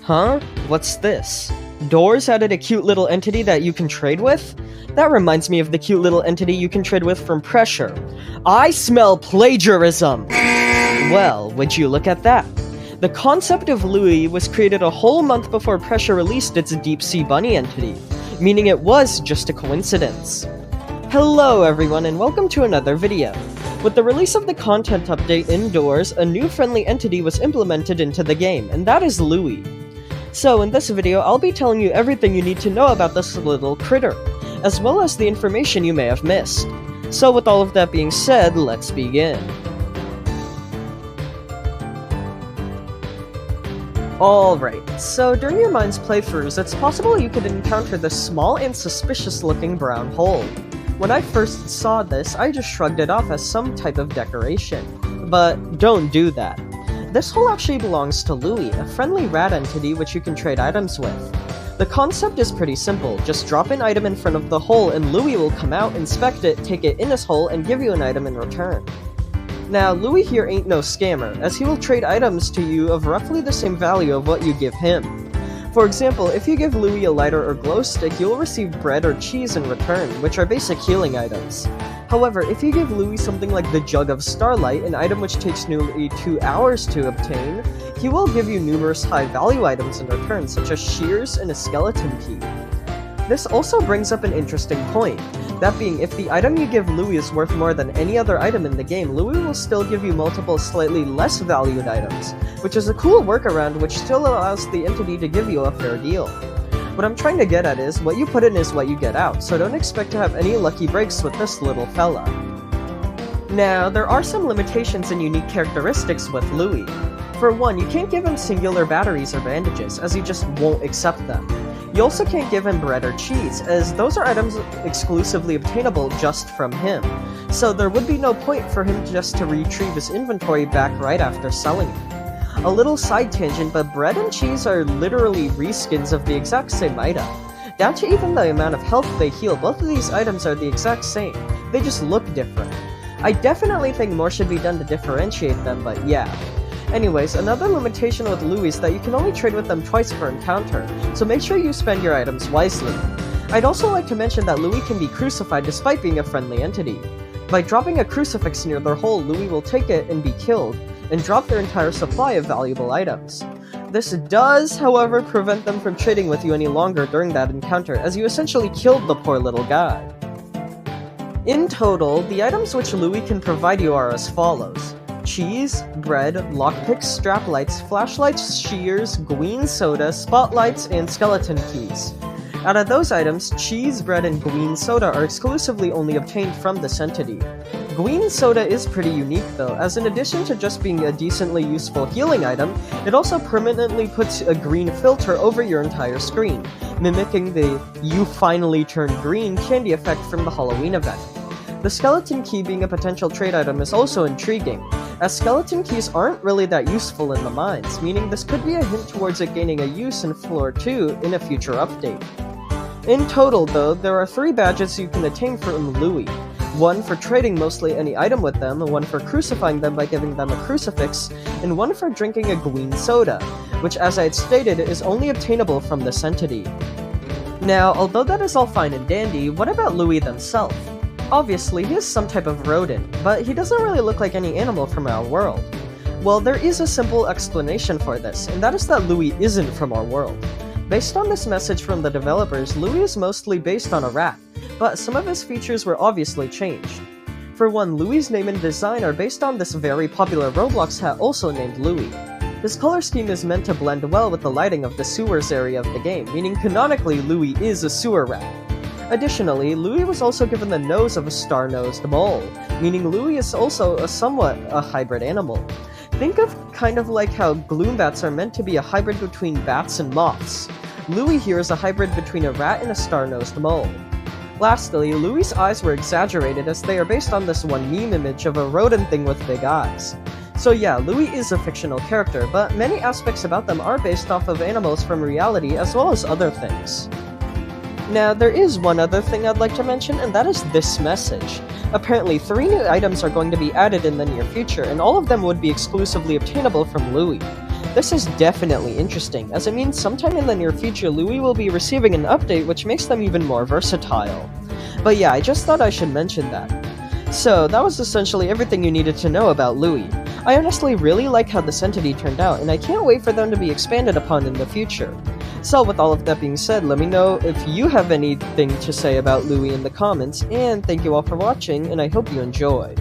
Huh? What's this? Doors added a cute little entity that you can trade with? That reminds me of the cute little entity you can trade with from Pressure. I smell plagiarism! Well, would you look at that? The concept of Louie was created a whole month before Pressure released its Deep Sea Bunny entity, meaning it was just a coincidence. Hello everyone and welcome to another video. With the release of the content update indoors, a new friendly entity was implemented into the game, and that is Louie. So in this video, I'll be telling you everything you need to know about this little critter, as well as the information you may have missed. So with all of that being said, let's begin. Alright, so during your mind's playthroughs, it's possible you could encounter this small and suspicious looking brown hole. When I first saw this, I just shrugged it off as some type of decoration. But don't do that. This hole actually belongs to Louie, a friendly rat entity which you can trade items with. The concept is pretty simple, just drop an item in front of the hole and Louie will come out, inspect it, take it in his hole, and give you an item in return. Now, Louie here ain't no scammer, as he will trade items to you of roughly the same value of what you give him. For example, if you give Louie a lighter or glow stick, you'll receive bread or cheese in return, which are basic healing items. However, if you give Louie something like the Jug of Starlight, an item which takes nearly 2 hours to obtain, he will give you numerous high-value items in return, such as shears and a skeleton key. This also brings up an interesting point. That being, if the item you give Louie is worth more than any other item in the game, Louie will still give you multiple slightly less valued items, which is a cool workaround which still allows the entity to give you a fair deal. What I'm trying to get at is, what you put in is what you get out, so don't expect to have any lucky breaks with this little fella. Now, there are some limitations and unique characteristics with Louie. For one, you can't give him singular batteries or bandages, as he just won't accept them. You also can't give him bread or cheese, as those are items exclusively obtainable just from him, so there would be no point for him just to retrieve his inventory back right after selling it. A little side tangent, but bread and cheese are literally reskins of the exact same item. Down to even the amount of health they heal, both of these items are the exact same, they just look different. I definitely think more should be done to differentiate them, but yeah. Anyways, another limitation with Louie is that you can only trade with them twice per encounter, so make sure you spend your items wisely. I'd also like to mention that Louie can be crucified despite being a friendly entity. By dropping a crucifix near their hole, Louie will take it and be killed, and drop their entire supply of valuable items. This does, however, prevent them from trading with you any longer during that encounter, as you essentially killed the poor little guy. In total, the items which Louie can provide you are as follows: cheese, bread, lockpicks, straplights, flashlights, shears, green soda, spotlights, and skeleton keys. Out of those items, cheese, bread, and green soda are exclusively only obtained from this entity. Green soda is pretty unique though, as in addition to just being a decently useful healing item, it also permanently puts a green filter over your entire screen, mimicking the "you finally turned green" candy effect from the Halloween event. The skeleton key being a potential trade item is also intriguing, as skeleton keys aren't really that useful in the mines, meaning this could be a hint towards it gaining a use in Floor 2 in a future update. In total though, there are 3 badges you can attain from Louie. One for trading mostly any item with them, one for crucifying them by giving them a crucifix, and one for drinking a green soda, which as I had stated is only obtainable from this entity. Now, although that is all fine and dandy, what about Louie themselves? Obviously, he is some type of rodent, but he doesn't really look like any animal from our world. Well, there is a simple explanation for this, and that is that Louie isn't from our world. Based on this message from the developers, Louie is mostly based on a rat, but some of his features were obviously changed. For one, Louie's name and design are based on this very popular Roblox hat also named Louie. His color scheme is meant to blend well with the lighting of the sewers area of the game, meaning canonically Louie is a sewer rat. Additionally, Louie was also given the nose of a star-nosed mole, meaning Louie is also somewhat a hybrid animal. Think of kind of like how gloombats are meant to be a hybrid between bats and moths. Louie here is a hybrid between a rat and a star-nosed mole. Lastly, Louie's eyes were exaggerated as they are based on this one meme image of a rodent thing with big eyes. So yeah, Louie is a fictional character, but many aspects about them are based off of animals from reality as well as other things. Now, there is one other thing I'd like to mention, and that is this message. Apparently, 3 new items are going to be added in the near future, and all of them would be exclusively obtainable from Louie. This is definitely interesting, as it means sometime in the near future Louie will be receiving an update which makes them even more versatile. But yeah, I just thought I should mention that. So, that was essentially everything you needed to know about Louie. I honestly really like how this entity turned out, and I can't wait for them to be expanded upon in the future. So with all of that being said, let me know if you have anything to say about Louie in the comments, and thank you all for watching, and I hope you enjoyed.